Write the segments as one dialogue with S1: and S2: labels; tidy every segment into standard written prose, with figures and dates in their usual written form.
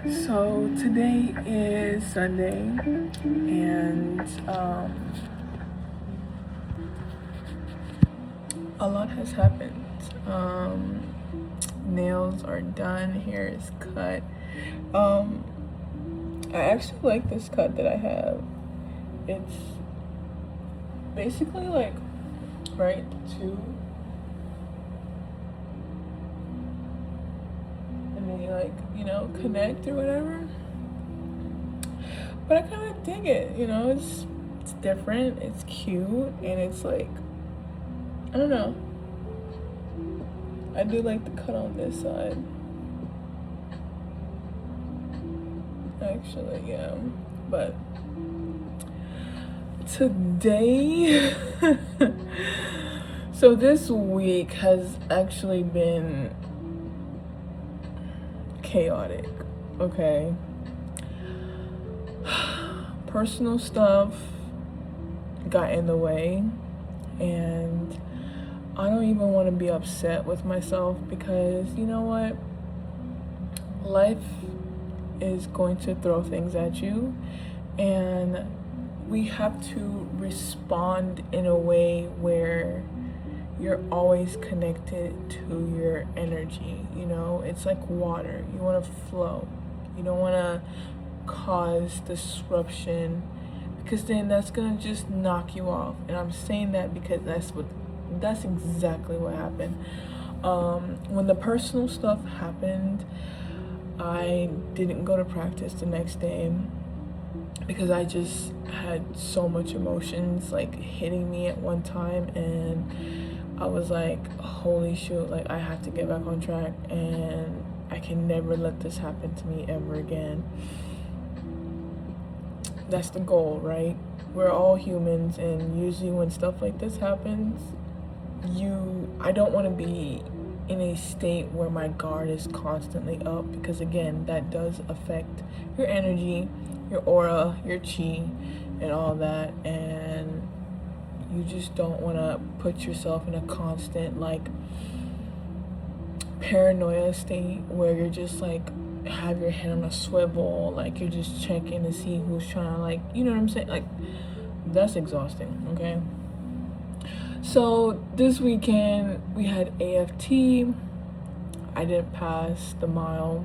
S1: So today is Sunday, and a lot has happened. Nails are done, hair is cut. I actually like this cut that I have. It's basically like right two, and then you connect or whatever. But I kind of dig it. It's different. It's cute, and it's like, I don't know. I do like the cut on this side. Actually, yeah. But today, so this week has actually been chaotic, okay? Personal stuff got in the way, and I don't even want to be upset with myself because you know what? Life is going to throw things at you, and we have to respond in a way where you're always connected to your energy. It's like water. You want to flow. You don't want to cause disruption, because then that's gonna just knock you off. And I'm saying that because that's exactly what happened. When the personal stuff happened, I didn't go to practice the next day because I just had so much emotions like hitting me at one time, and I was like, holy shoot, like I have to get back on track, and I can never let this happen to me ever again. That's the goal, right? We're all humans, and usually when stuff like this happens, I don't want to be in a state where my guard is constantly up, because again, that does affect your energy, your aura, your chi, and all that, and you just don't want to put yourself in a constant like paranoia state where you're just like have your head on a swivel, like you're just checking to see who's trying to, like, you know what I'm saying? Like, that's exhausting, okay? So this weekend we had AFT. I didn't pass the mile,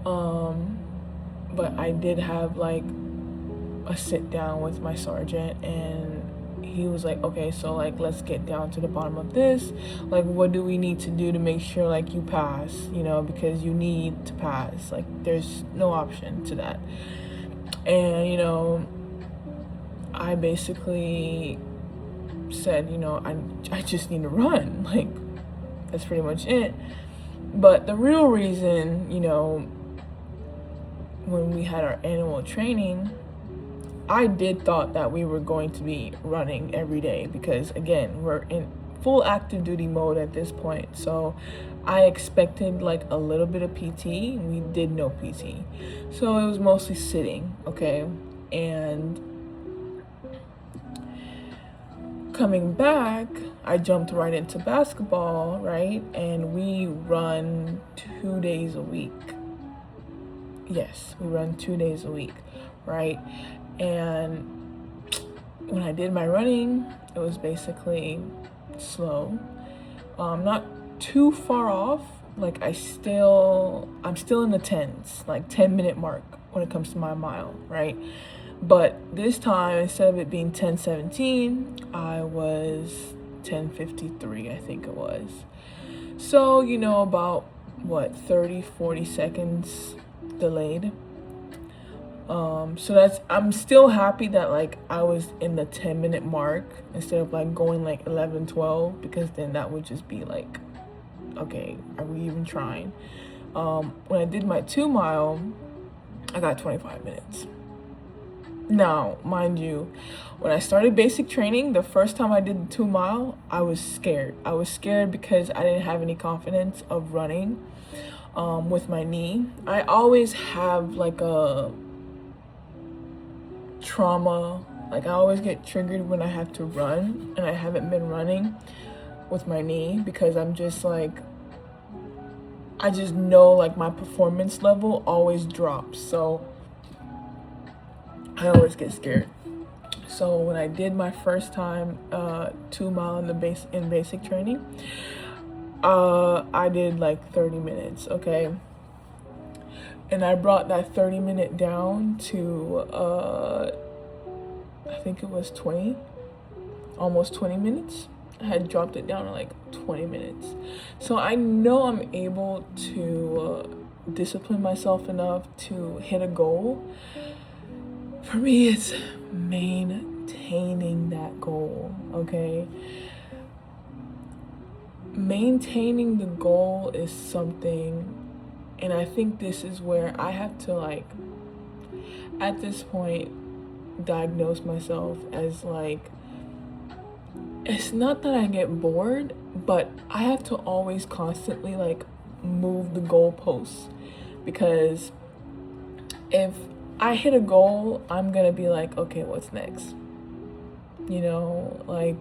S1: but I did have like a sit down with my sergeant, and he was like, okay, so like let's get down to the bottom of this. Like, what do we need to do to make sure like you pass, because you need to pass. Like, there's no option to that. And I basically said, I just need to run. Like, that's pretty much it. But the real reason, when we had our annual training, I did thought that we were going to be running every day because, again, we're in full active duty mode at this point. So I expected like a little bit of PT. We did no PT. So it was mostly sitting, okay? And coming back, I jumped right into basketball, right? And we run 2 days a week. Yes, we run 2 days a week, right? And when I did my running, it was basically slow. Not too far off. Like, I'm still in the 10s, like 10-minute mark when it comes to my mile, right? But this time, instead of it being 10:17, I was 10:53, I think it was. So, about what, 30-40 seconds delayed. So I'm still happy that like I was in the 10-minute mark instead of like going like 11-12, because then that would just be like, okay, are we even trying? When I did my 2 mile, I got 25 minutes. Now, mind you, when I started basic training, the first time I did the 2 mile, I was scared. I was scared because I didn't have any confidence of running with my knee. I always have like a trauma, like I always get triggered when I have to run, and I haven't been running with my knee because I'm just like, I just know like my performance level always drops. So I always get scared. So when I did my first time 2 mile in basic training, I did like 30 minutes, okay? And I brought that 30-minute down to I think it was 20, almost 20 minutes. I had dropped it down to like 20 minutes. So I know I'm able to discipline myself enough to hit a goal. For me, it's maintaining that goal, okay? Maintaining the goal is something, and I think this is where I have to, like, at this point, diagnose myself as, like, it's not that I get bored, but I have to always constantly, like, move the goalposts, because if I hit a goal, I'm gonna be like, okay, what's next? You know, like,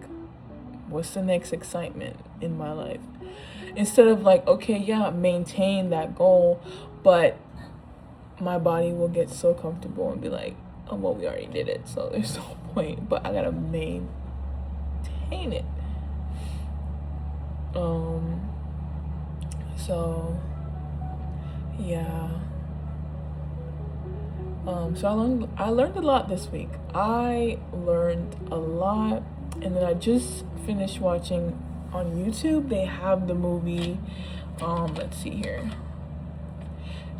S1: what's the next excitement in my life? Instead of like, okay, yeah, maintain that goal, but my body will get so comfortable and be like, oh, well, we already did it, so there's no point, but I gotta maintain it. So yeah. So I learned a lot this week. I learned a lot, and then I just finished watching on YouTube. They have the movie. Let's see here.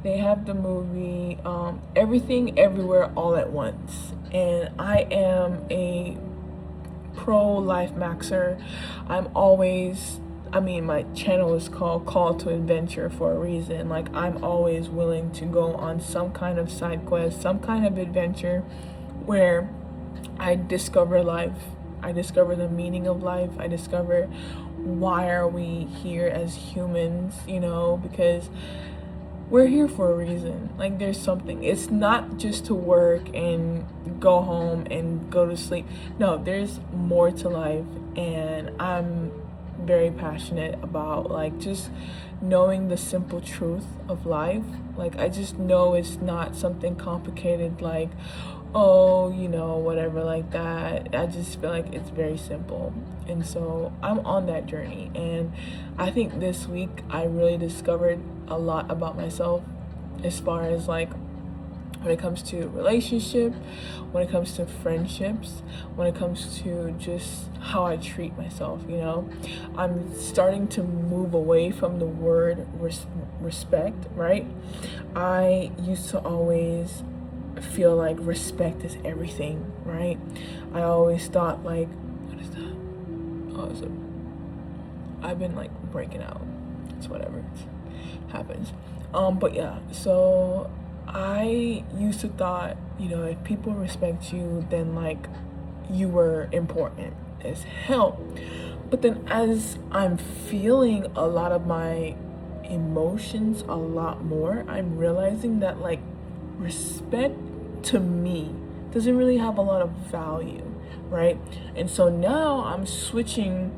S1: They have the movie Everything Everywhere All at Once, and I am a pro-life maxer. My channel is called Call to Adventure for a reason. Like, I'm always willing to go on some kind of side quest, some kind of adventure where I discover life. I discover the meaning of life. I discover why are we here as humans, you know, because we're here for a reason. Like, there's something. It's not just to work and go home and go to sleep. No, there's more to life, and I'm very passionate about, like, just knowing the simple truth of life. Like, I just know it's not something complicated, like, oh, you know, whatever, like that. I just feel like it's very simple. And so I'm on that journey, and I think this week I really discovered a lot about myself, as far as, like, when it comes to relationship, when it comes to friendships, when it comes to just how I treat myself, you know. I'm starting to move away from the word respect, right? I used to always feel like respect is everything, right? I always thought, like, what is that? I've been, like, breaking out. It's whatever. It happens. But yeah, so I used to thought, you know, if people respect you, then, like, you were important as hell. But then as I'm feeling a lot of my emotions a lot more, I'm realizing that, like, respect to me doesn't really have a lot of value, right? And so now I'm switching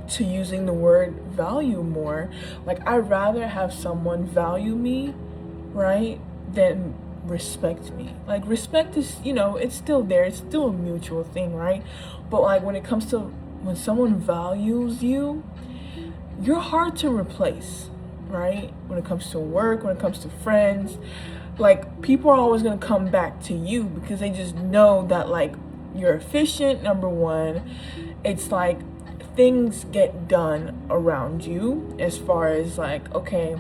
S1: to using the word value more. Like, I'd rather have someone value me, right, than respect me. Like, respect is, you know, it's still there, it's still a mutual thing, right? But, like, when it comes to when someone values you, you're hard to replace, right? When it comes to work, when it comes to friends, like, people are always going to come back to you because they just know that, like, you're efficient, number one. It's like things get done around you, as far as, like, okay,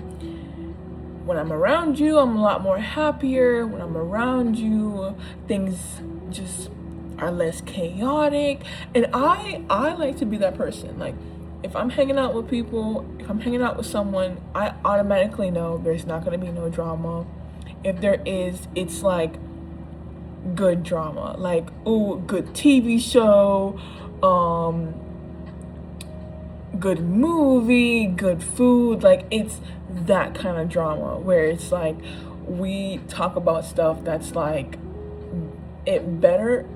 S1: when I'm around you, I'm a lot more happier. When I'm around you, things just are less chaotic. And I like to be that person. Like, if I'm hanging out with people, if I'm hanging out with someone, I automatically know there's not going to be no drama. If there is, it's like good drama, like, ooh, good TV show, good movie, good food. Like, it's that kind of drama where it's like we talk about stuff that's like it betters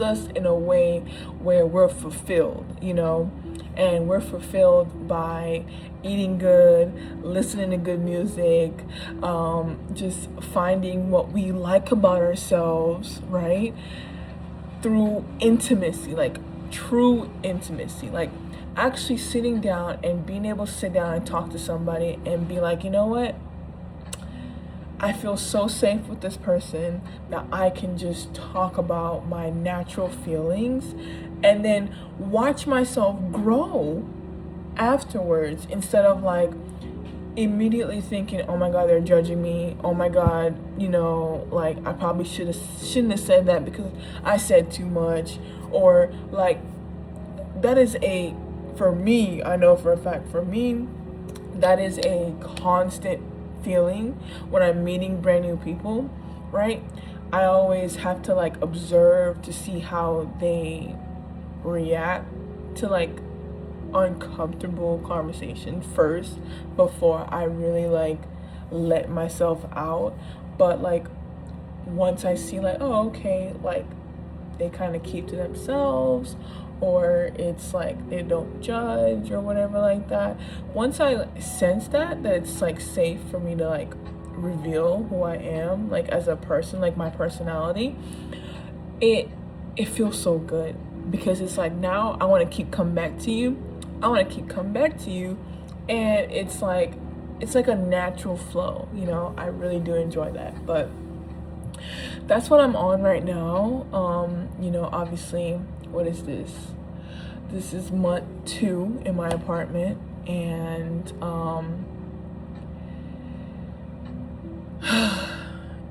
S1: us in a way where we're fulfilled, you know. and we're fulfilled by eating good, listening to good music, just finding what we like about ourselves, right? Through intimacy, like true intimacy, like actually sitting down and being able to sit down and talk to somebody and be like, you know what? I feel so safe with this person that I can just talk about my natural feelings and then watch myself grow afterwards, instead of like immediately thinking, oh my god, they're judging me, oh my god, like I probably shouldn't have said that because I said too much, or like that is a, for me, I know for a fact, for me, that is a constant feeling when I'm meeting brand new people, right? I always have to like observe to see how they react to like uncomfortable conversation first before I really like let myself out. But like once I see like, oh okay, like they kind of keep to themselves, or it's like they don't judge or whatever like that, once I sense that it's like safe for me to like reveal who I am, like as a person, like my personality, it feels so good, because it's like now I want to keep coming back to you, and it's like a natural flow, I really do enjoy that. But that's what I'm on right now. Obviously, what is this? This is month 2 in my apartment, and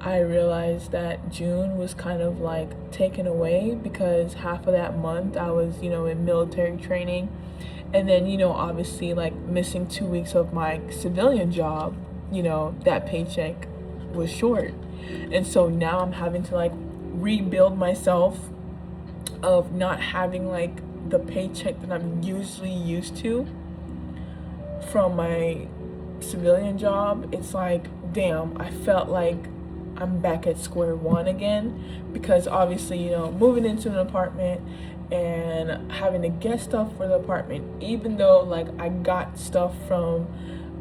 S1: I realized that June was kind of like taken away because half of that month I was, in military training, and then, obviously like missing 2 weeks of my civilian job, that paycheck was short. And so now I'm having to like rebuild myself of not having like the paycheck that I'm usually used to from my civilian job. It's like, damn, I felt like I'm back at square one again, because obviously, moving into an apartment and having to get stuff for the apartment, even though like I got stuff from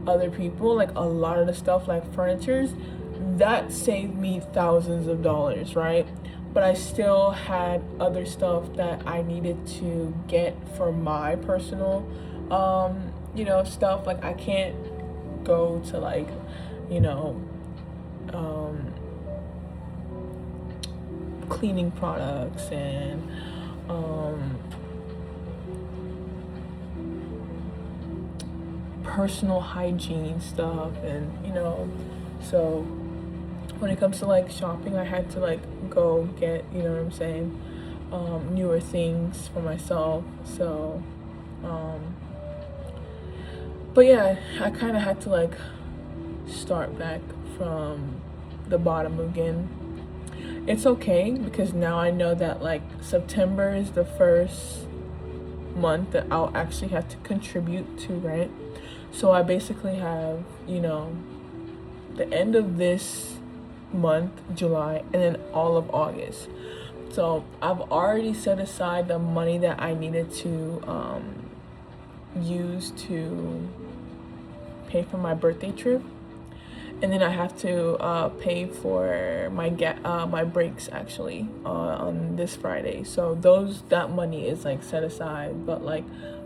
S1: other people, like a lot of the stuff like furnitures, that saved me thousands of dollars, right? But I still had other stuff that I needed to get for my personal stuff. Like I can't go to like cleaning products and personal hygiene stuff, and so when it comes to like shopping, I had to like go get, what I'm saying, newer things for myself. So but yeah, I kind of had to like start back from the bottom again. It's okay, because now I know that like September is the first month that I'll actually have to contribute to rent. So I basically have, the end of this month, July, and then all of August. So I've already set aside the money that I needed to use to pay for my birthday trip, and then I have to pay for my my breaks actually on this Friday. So that money is like set aside, but like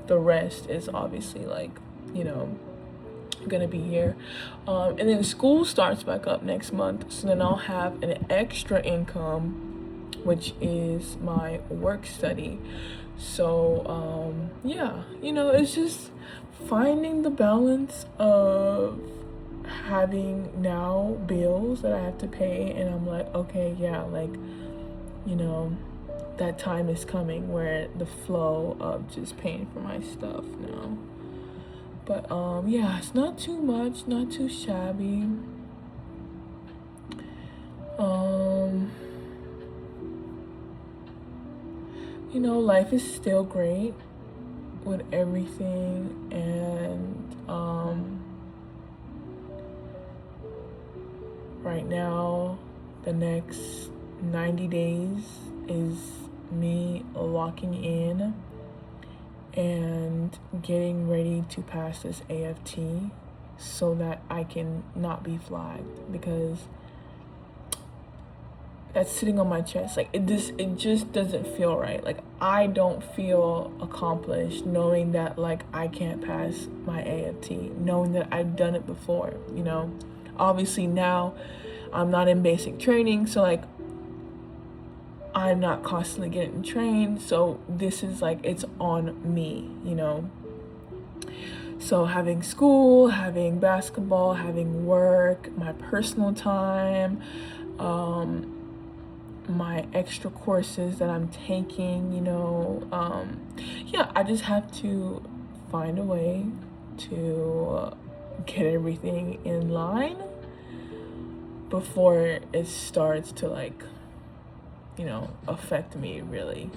S1: the rest is obviously like gonna be here, and then school starts back up next month, so then I'll have an extra income, which is my work study. So yeah, it's just finding the balance of having now bills that I have to pay, and I'm like, okay, yeah, like that time is coming where the flow of just paying for my stuff now. But yeah, it's not too much, not too shabby. Life is still great with everything, and right now the next 90 days is me locking in and getting ready to pass this AFT so that I can not be flagged, because that's sitting on my chest. Like it just doesn't feel right. Like I don't feel accomplished knowing that like I can't pass my AFT, knowing that I've done it before, you know. Obviously now I'm not in basic training, so like I'm not constantly getting trained, so this is like, it's on me, you know. So having school, having basketball, having work, my personal time, my extra courses that I'm taking, you know, yeah, I just have to find a way to get everything in line before it starts to like, you know, affect me really.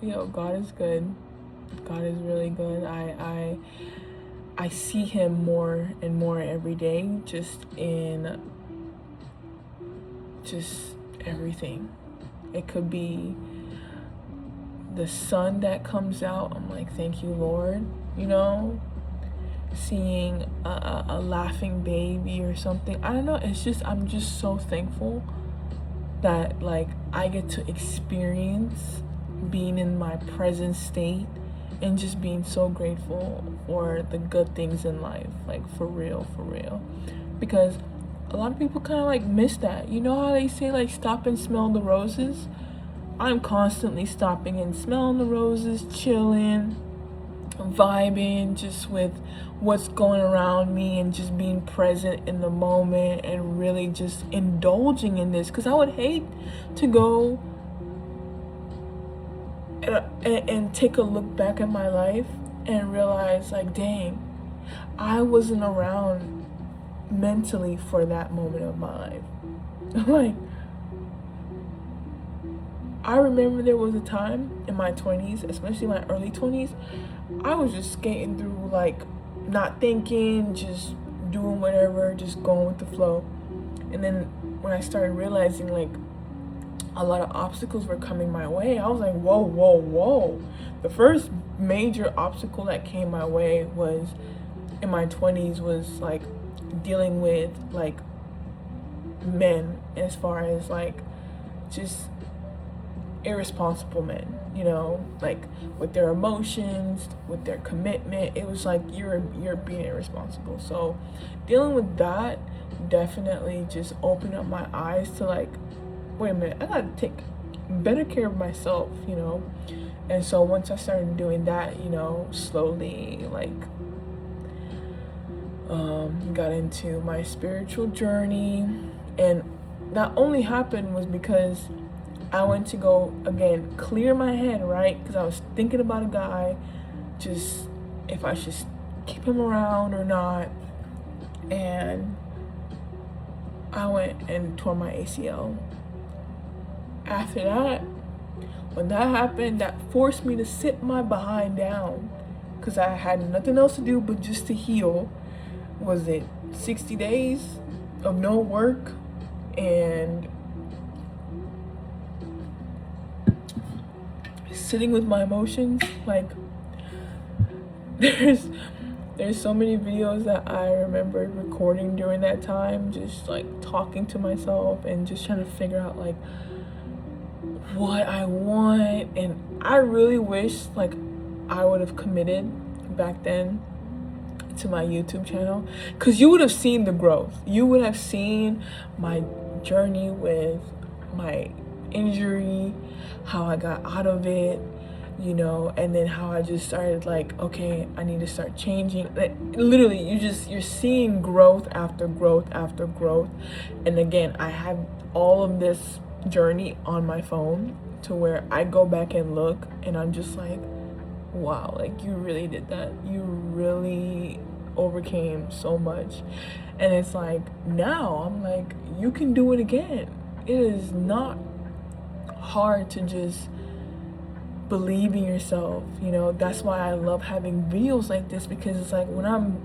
S1: You know, God is good. God is really good. I see him more and more every day, just in just everything. It could be the sun that comes out. I'm like, thank you, Lord, you know. Seeing a laughing baby or something, I don't know, it's just, I'm just so thankful that like I get to experience being in my present state and just being so grateful for the good things in life, like for real, because a lot of people kind of like miss that. You know how they say like stop and smell the roses? I'm constantly stopping and smelling the roses, chilling, vibing just with what's going around me and just being present in the moment and really just indulging in this, because I would hate to go and take a look back at my life and realize like, dang, I wasn't around mentally for that moment of my life. Like, I remember there was a time in my 20s, especially my early 20s, I was just skating through, like, not thinking, just doing whatever, just going with the flow. And then when I started realizing, like, a lot of obstacles were coming my way, I was like, whoa. The first major obstacle that came my way was, in my 20s, was, like, dealing with, like, men, as far as, like, just irresponsible men, you know, like with their emotions, with their commitment. It was like you're being irresponsible. So dealing with that definitely just opened up my eyes to like, wait a minute, I gotta take better care of myself, you know. And so once I started doing that, you know, slowly, like got into my spiritual journey. And that only happened was because I went to go, again, clear my head, right? Because I was thinking about a guy, just if I should keep him around or not. And I went and tore my ACL. After that, when that happened, that forced me to sit my behind down, because I had nothing else to do but just to heal. Was it 60 days of no work? And sitting with my emotions. Like, there's so many videos that I remember recording during that time, just like talking to myself and just trying to figure out like what I want. And I really wish like I would have committed back then to my YouTube channel, because you would have seen the growth. You would have seen my journey with my injury, how I got out of it, you know, and then how I just started like, okay, I need to start changing. Like, literally, you're seeing growth after growth after growth. And again, I have all of this journey on my phone to where I go back and look and I'm just like, wow, like you really did that. You really overcame so much. And it's like, now I'm like, you can do it again. It is not hard to just believe in yourself, you know. That's why I love having videos like this, because it's like when I'm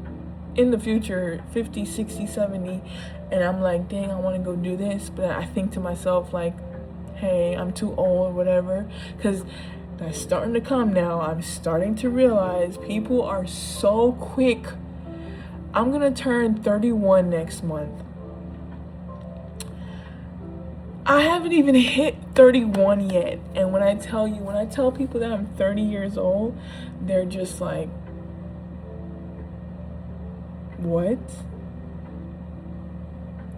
S1: in the future 50, 60, 70 and I'm like, dang, I want to go do this, but I think to myself like, hey, I'm too old, whatever. Because that's starting to come now. I'm starting to realize people are so quick. I'm gonna turn 31 next month. I haven't even hit 31 yet. And when I tell people that I'm 30 years old, they're just like, what?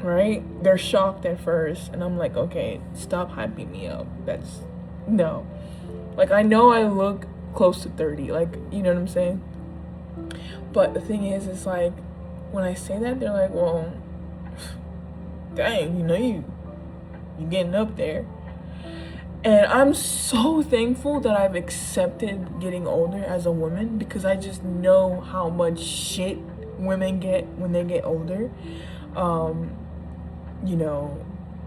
S1: Right? They're shocked at first. And I'm like, okay, stop hyping me up. No. Like, I know I look close to 30. Like, you know what I'm saying? But the thing is, it's like, when I say that, they're like, well, dang, you're getting up there. And I'm so thankful that I've accepted getting older as a woman, because I just know how much shit women get when they get older.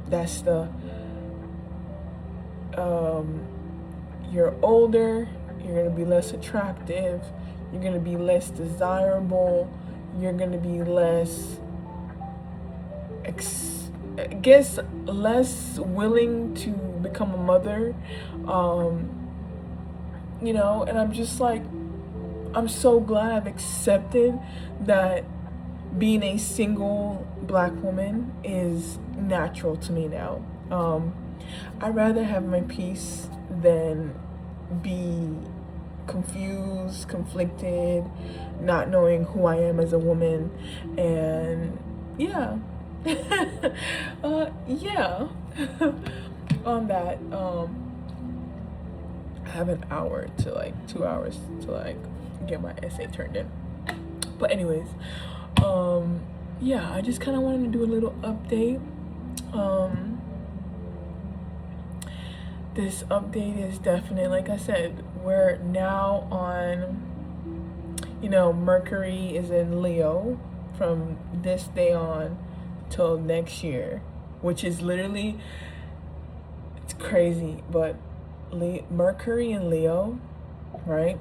S1: That's you're older, you're gonna be less attractive, you're gonna be less desirable, you're gonna be less less willing to become a mother, and I'm just like, I'm so glad I've accepted that being a single black woman is natural to me now. I'd rather have my peace than be confused, conflicted, not knowing who I am as a woman, and yeah. Yeah. On that, I have an hour to 2 hours to get my essay turned in. But anyways, yeah, I just kind of wanted to do a little update. This update is definitely, like I said, we're now on, Mercury is in Leo from this day on till next year, which is literally, it's crazy, but Mercury in Leo, right?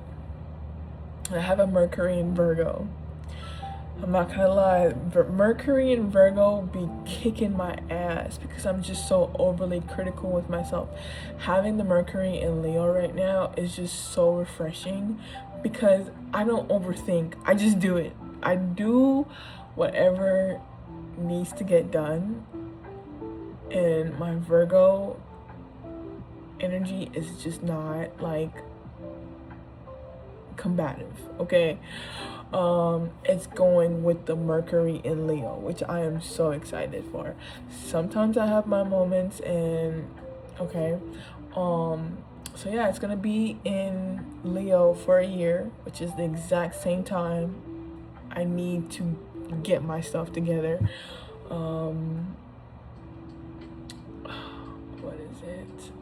S1: I have a Mercury in Virgo. I'm not gonna lie, Mercury in Virgo be kicking my ass because I'm just so overly critical with myself. Having the Mercury in Leo right now is just so refreshing because I don't overthink. I just do it. I do whatever needs to get done, and my Virgo energy is just not combative, okay? It's going with the Mercury in Leo, which I am so excited for. Sometimes I have my moments, and okay, so yeah, it's gonna be in Leo for a year, which is the exact same time I need to get my stuff together. What is it?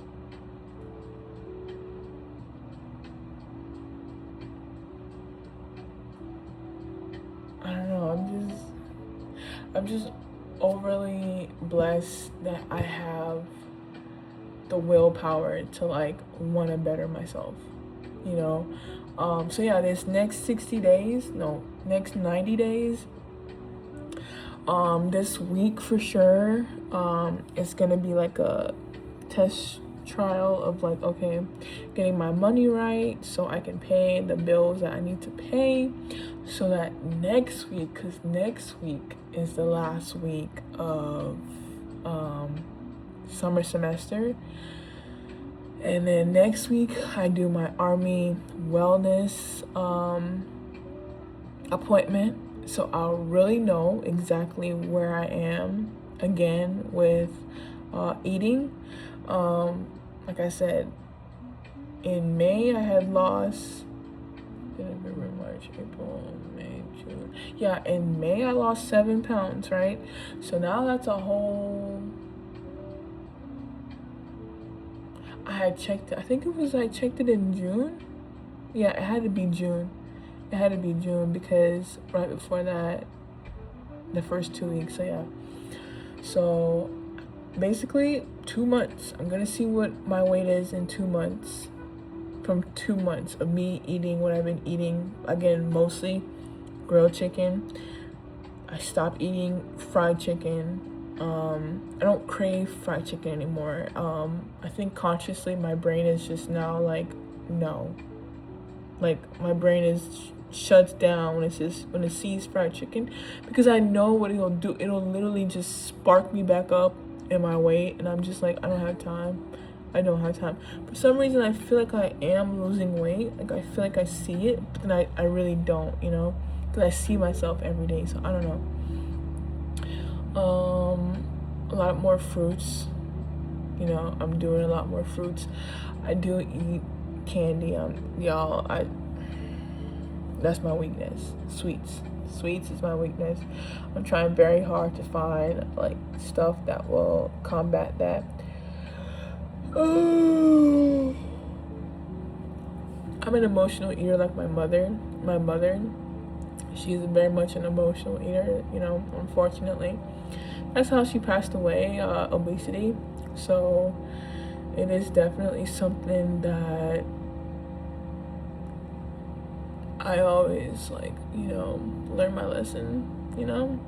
S1: I don't know, I'm just overly blessed that I have the willpower to want to better myself, so yeah, this next 90 days, this week for sure, it's gonna be like a test trial of okay, getting my money right so I can pay the bills that I need to pay, so that next week, because next week is the last week of summer semester, and then next week I do my Army wellness appointment, so I'll really know exactly where I am again with eating. Like I said, in May I had lost February, March, April, May, June. Yeah, in May I lost 7 pounds, right? So now that's a whole, I had checked it, I think it was, I checked it in June. Yeah, it had to be June. It had to be June because right before that, the first 2 weeks, so yeah. So basically 2 months. I'm gonna see what my weight is in 2 months. From 2 months of me eating what I've been eating. Again, mostly grilled chicken. I stopped eating fried chicken. I don't crave fried chicken anymore. I think consciously my brain is just now like, no. Like my brain is shuts down when it sees fried chicken, because I know what it'll do. It'll literally just spark me back up in my weight, and I'm just like, I don't have time. I don't have time. For some reason, I feel like I am losing weight. Like I feel like I see it, but then I really don't, you know, because I see myself every day. So I don't know. A lot more fruits. You know, I'm doing a lot more fruits. I do eat candy. Y'all, that's my weakness. Sweets is my weakness. I'm trying very hard to find like stuff that will combat that. Oh. I'm an emotional eater like my mother. She's very much an emotional eater, you know, unfortunately. That's how she passed away, obesity. So it is definitely something that I always, like, you know, learn my lesson, you know.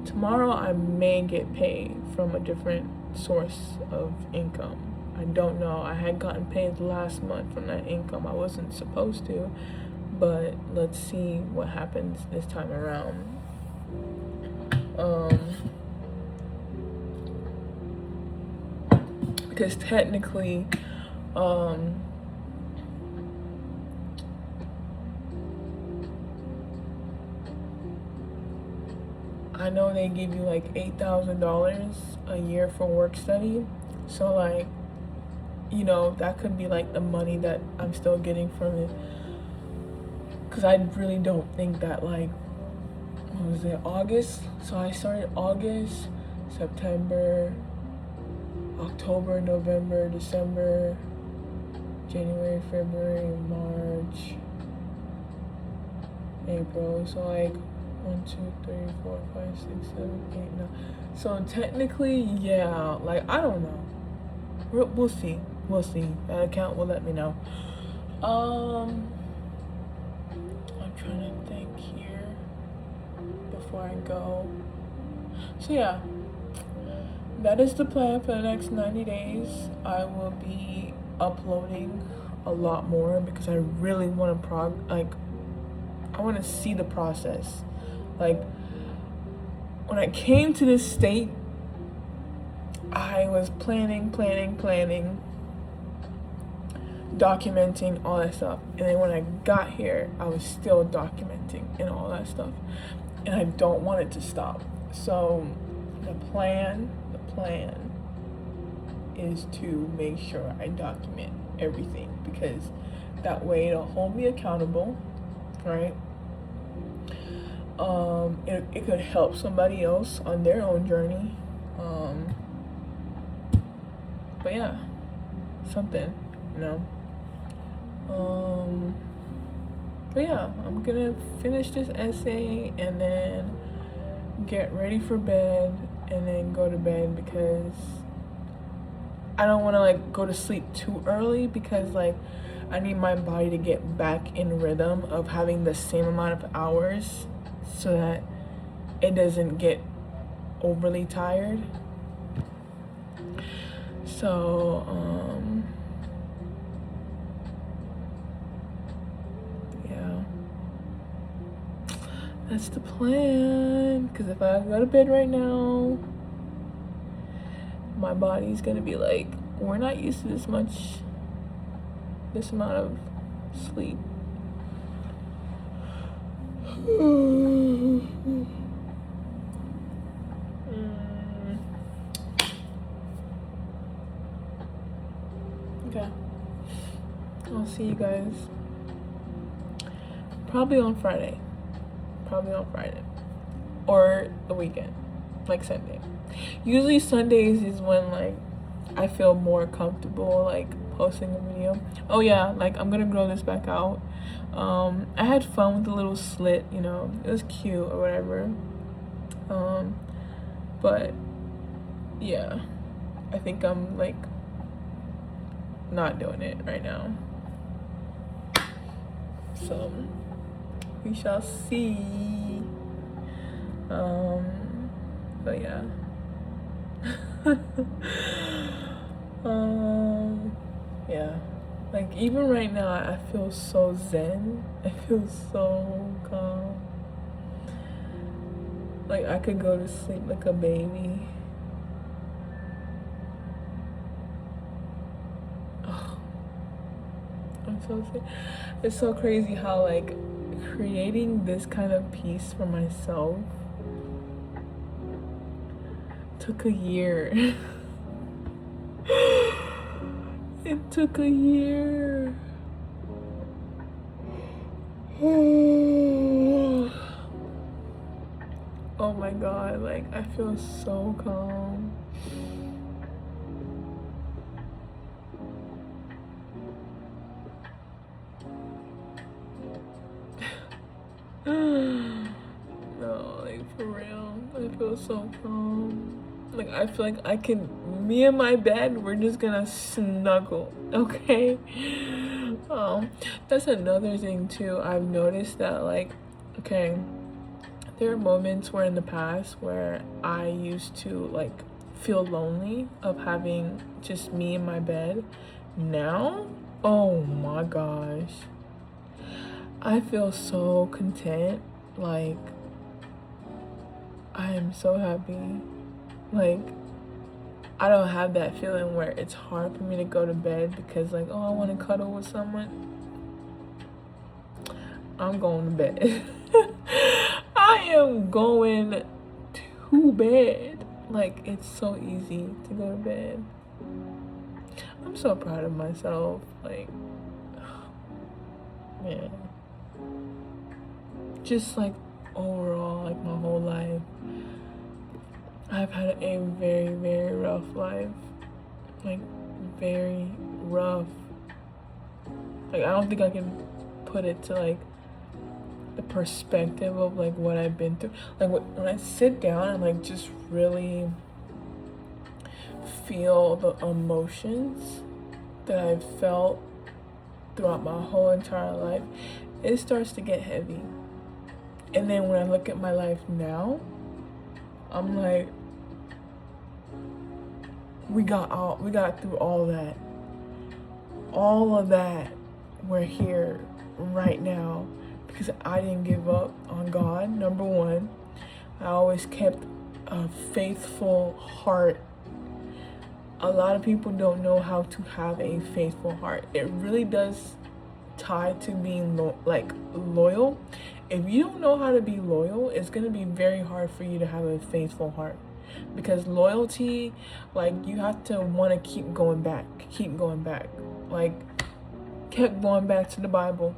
S1: Tomorrow I may get paid from a different source of income. I don't know. I had gotten paid last month from that income. I wasn't supposed to, but let's see what happens this time around. Because technically, I know they give you like $8,000 a year for work study. So like, you know, that could be like the money that I'm still getting from it. Cause I really don't think that, like, what was it, August? So I started August, September, October, November, December, January, February, March, April. So like 1, 2, 3, 4, 5, 6, 7, 8, 9. So technically, yeah, like, I don't know. We'll see. We'll see. That account will let me know. I'm trying to think here before I go. So yeah, that is the plan for the next 90 days. I will be uploading a lot more because I really want to I want to see the process. Like, when I came to this state, I was planning, documenting all that stuff. And then when I got here, I was still documenting and all that stuff. And I don't want it to stop. So the plan is to make sure I document everything, because that way it'll hold me accountable, right? It could help somebody else on their own journey. But yeah, something, you know. But yeah, I'm gonna finish this essay and then get ready for bed and then go to bed, because I don't want to like go to sleep too early, because like I need my body to get back in rhythm of having the same amount of hours so that it doesn't get overly tired. So yeah, that's the plan, because if I go to bed right now, my body's gonna be like, we're not used to this amount of sleep. Okay, I'll see you guys probably on Friday or the weekend, like Sunday. Usually Sundays is when like I feel more comfortable like posting a video. Oh yeah, like I'm gonna grow this back out. I had fun with the little slit, you know, it was cute or whatever. But yeah, I think I'm like not doing it right now. So we shall see. But yeah. Yeah. Like even right now, I feel so zen. I feel so calm. Like I could go to sleep like a baby. Oh, I'm so sick. It's so crazy how like creating this kind of peace for myself took a year. It took a year. Oh my god, like I feel so calm. No, like for real, I feel so calm. Like I feel like I can, me and my bed, we're just gonna snuggle, okay? That's another thing too. I've noticed that like, okay, there are moments where in the past where I used to like feel lonely of having just me in my bed. Now, oh my gosh, I feel so content. Like, I am so happy. Like, I don't have that feeling where it's hard for me to go to bed because, like, oh, I want to cuddle with someone. I'm going to bed. I am going to bed. Like, it's so easy to go to bed. I'm so proud of myself. Like, man. Just like overall, like my whole life, I've had a very, very rough life. Like, very rough. Like, I don't think I can put it to like the perspective of like what I've been through. Like when I sit down and like just really feel the emotions that I've felt throughout my whole entire life, it starts to get heavy. And then when I look at my life now, I'm like, we got through all that. All of that, we're here right now because I didn't give up on God, number one. I always kept a faithful heart. A lot of people don't know how to have a faithful heart. It really does tie to being loyal. If you don't know how to be loyal, it's going to be very hard for you to have a faithful heart. Because loyalty, like, you have to want to keep going back. Like, kept going back to the Bible.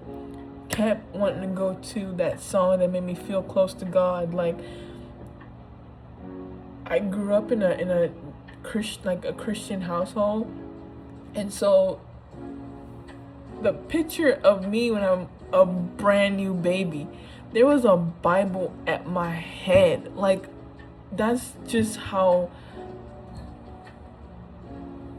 S1: Kept wanting to go to that song that made me feel close to God. Like, I grew up in a Christian household, and so the picture of me when I'm a brand new baby, there was a Bible at my head. Like, that's just how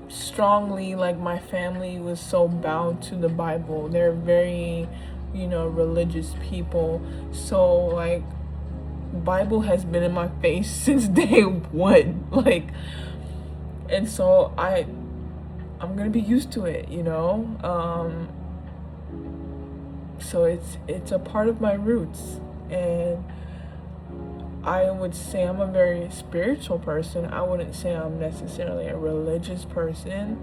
S1: strongly like my family was so bound to the Bible. They're very, religious people. So like, Bible has been in my face since day one. Like, and so I'm gonna be used to it, so it's a part of my roots. And I would say I'm a very spiritual person. I wouldn't say I'm necessarily a religious person,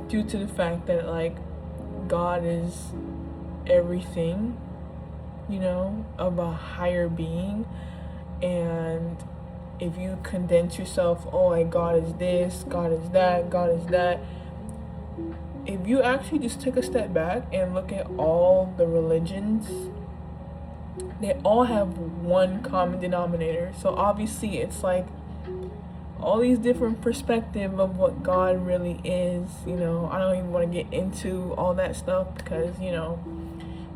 S1: due to the fact that like God is everything, of a higher being. And if you condense yourself, oh, like God is this, God is that, God is that, if you actually just take a step back and look at all the religions, they all have one common denominator. So obviously it's like all these different perspectives of what God really is. I don't even want to get into all that stuff because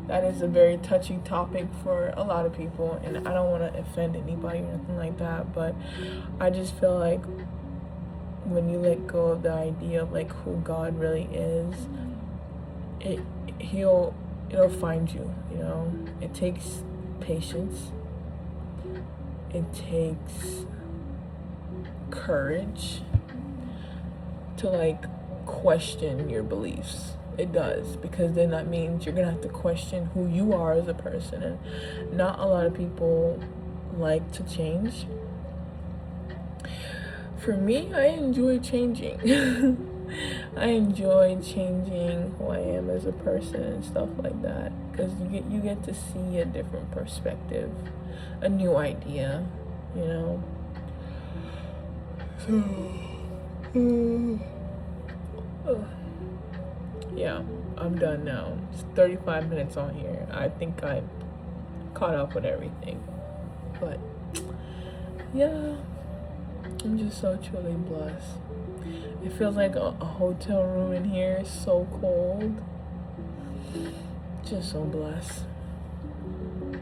S1: that is a very touchy topic for a lot of people, and I don't want to offend anybody or anything like that. But I just feel like when you let go of the idea of like who God really is, he'll it'll find you, you know. It takes patience. It takes courage to like question your beliefs. It does, because then that means you're gonna have to question who you are as a person, and not a lot of people like to change. For me, I enjoy changing. I enjoy changing who I am as a person and stuff like that, because you get to see a different perspective, a new idea, you know. So yeah, I'm done now. It's 35 minutes on here. I think I'm caught up with everything. But yeah, I'm just so truly blessed. It feels like a hotel room in here. It's so cold. Just so blessed.